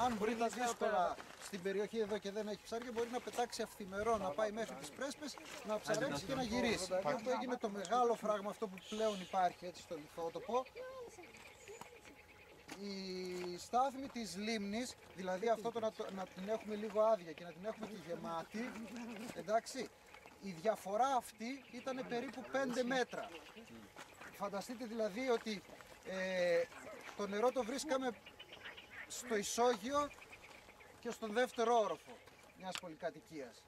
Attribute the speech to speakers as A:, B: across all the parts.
A: αν βρει τα δύσκολα στην περιοχή εδώ και δεν έχει ψάρια, μπορεί να πετάξει αυθημερό, να πάει μέχρι τις πρέσπες, να ψαρέψει και να γυρίσει. Και όπου έγινε το μεγάλο φράγμα, αυτό που πλέον υπάρχει έτσι στο λιθότοπο, η στάθμη της λίμνης, δηλαδή αυτό το να την έχουμε λίγο άδεια και να την έχουμε και γεμάτη, εντάξει, η διαφορά αυτή ήταν περίπου 5 μέτρα. Φανταστείτε δηλαδή ότι το νερό το βρίσκαμε στο ισόγειο και στον δεύτερο όροφο μιας πολυκατοικίας.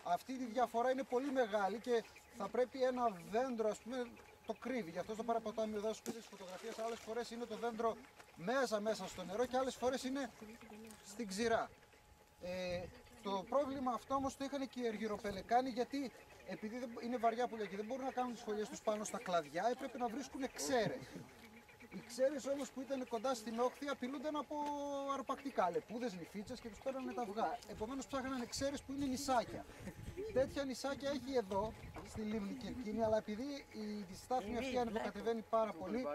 A: Αυτή η διαφορά είναι πολύ μεγάλη και θα πρέπει ένα δέντρο, ας πούμε, το κρύβει. Γι' αυτό στο παραποτάμιο δάσος που είδες στις φωτογραφίες, άλλες φορές είναι το δέντρο μέσα στο νερό και άλλες φορές είναι στην ξηρά. Το πρόβλημα αυτό όμως το είχαν και οι αργυροπελεκάνοι, γιατί επειδή είναι βαριά πουλιά και δεν μπορούν να κάνουν τις φωλιές τους πάνω στα κλαδιά, έπρεπε να βρίσκουν ξέρες. Οι ξέρες όμως που ήταν κοντά στην όχθη απειλούνταν από αρπακτικά, λεπούδες, νηφίτσες και τους παίρνανε τα αυγά. Επομένως ψάχνανε ξέρες που είναι νησάκια. Τέτοια νησάκια έχει εδώ, στη λίμνη Κερκίνη, αλλά επειδή η στάθμη αυτή ανεβοκατεβαίνει πάρα πολύ,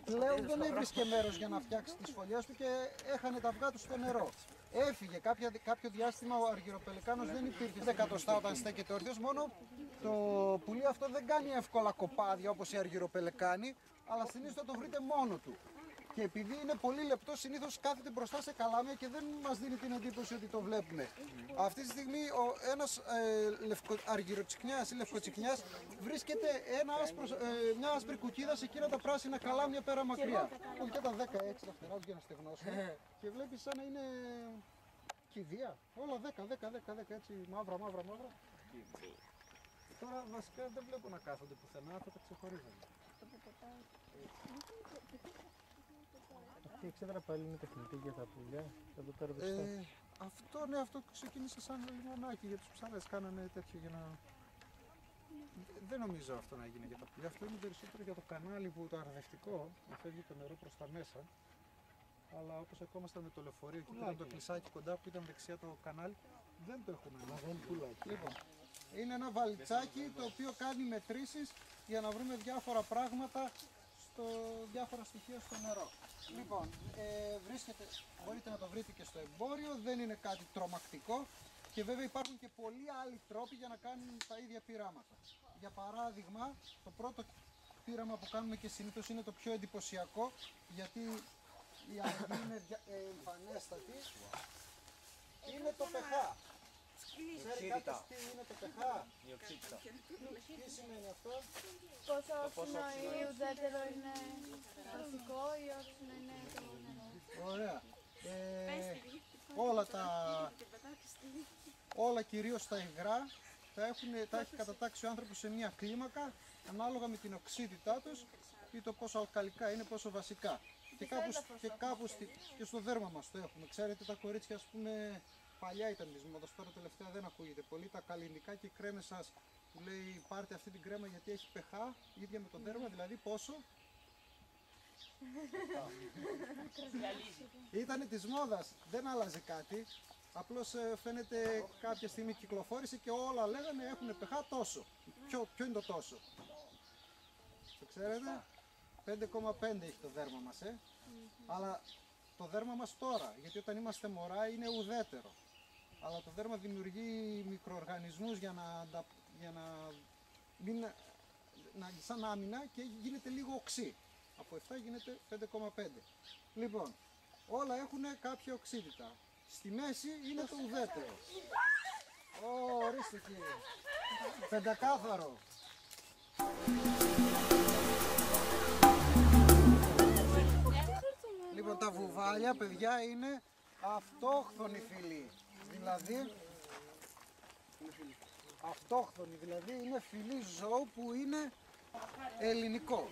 A: πλέον δεν έβρισκε μέρος για να φτιάξει τις φωλιές του και έχανε τα αυγά του στο νερό. Έφυγε κάποιο διάστημα, ο αργυροπελεκάνος δεν υπήρχε. 10 εκατοστά όταν στέκεται όρθιος, μόνο το πουλί αυτό δεν κάνει εύκολα κοπάδια όπως οι αργυροπελεκάνοι, αλλά συνήθως θα το βρείτε μόνο του. Και επειδή είναι πολύ λεπτό, συνήθως κάθεται μπροστά σε καλάμια και δεν μας δίνει την εντύπωση ότι το βλέπουμε. Αυτή τη στιγμή ένας αργυροτσικνιάς ή λευκοτσικνιάς βρίσκεται μια άσπρη κουκκίδα σε εκείνα τα πράσινα καλάμια πέρα μακριά. Όχι και τα 16 τα φτερά για να στεγνώσουν. Και βλέπεις σαν να είναι κηδεία. Όλα 10 έτσι μαύρα. Τώρα βασικά δεν βλέπω να κάθονται πουθενά, θα τα ξεχωρίζουν. Αυτή η εξέδρα πάλι είναι τεχνητή για τα πουλιά, θα το πέρα αυτό ξεκίνησε σαν λιμονάκι για τους ψάρες, κάνανε τέτοιο για να... Δεν νομίζω αυτό να γίνει για τα πουλιά, αυτό είναι περισσότερο για το κανάλι που το αρδευτικό, να φεύγει το νερό προς τα μέσα. Αλλά όπως ερχόμασταν με το λεωφορείο και ήταν το κλεισάκι κοντά που ήταν δεξιά το κανάλι, δεν το έχουν ανοίξει. Λοιπόν, είναι ένα βαλιτσάκι το οποίο κάνει μετρήσεις για να βρούμε διάφορα πράγματα, διάφορα στοιχεία στο νερό. Λοιπόν, μπορείτε να το βρείτε και στο εμπόριο, δεν είναι κάτι τρομακτικό και βέβαια υπάρχουν και πολλοί άλλοι τρόποι για να κάνουν τα ίδια πειράματα. Για παράδειγμα, το πρώτο πείραμα που κάνουμε και συνήθως είναι το πιο εντυπωσιακό, γιατί η αλλαγή είναι εμφανέστατη, είναι το pH. Ξέρει κάποιος τι είναι το pH? Τι σημαίνει αυτό?
B: Πόσο όξινο ή ουδέτερο είναι βασικό ή όξινο είναι το νερό.
A: Ωραία. Όλα κυρίως τα υγρά τα έχει κατατάξει ο άνθρωπος σε μια κλίμακα ανάλογα με την οξύτητά τους ή το πόσο αλκαλικά είναι, πόσο βασικά. Και στο δέρμα μας το έχουμε. Ξέρετε, τα κορίτσια, ας πούμε, παλιά ήταν της μόδας, τώρα τελευταία δεν ακούγεται πολύ. Τα καλλινικά και οι κρέμες σας που λέει πάρτε αυτή την κρέμα γιατί έχει pH, ίδια με το δέρμα, δηλαδή πόσο? Ήτανε της μόδας, δεν άλλαζε κάτι. Απλώς φαίνεται κάποια στιγμή κυκλοφόρησε και όλα λέγανε έχουν pH τόσο. Ποιο είναι το τόσο? Το ξέρετε? 5,5 έχει το δέρμα μας, αλλά το δέρμα μας τώρα, γιατί όταν είμαστε μωρά είναι ουδέτερο. Αλλά το δέρμα δημιουργεί μικροοργανισμούς για να σαν άμυνα και γίνεται λίγο οξύ. Από 7 γίνεται 5,5. Λοιπόν, όλα έχουν κάποια οξύτητα. Στη μέση είναι το ουδέτερο. Ορίστε κύριε. Πεντακάθαρο. Λοιπόν, τα βουβάλια, παιδιά, είναι αυτόχθονοι φυλοί. Δηλαδή είναι φυλή ζώου που είναι ελληνικό.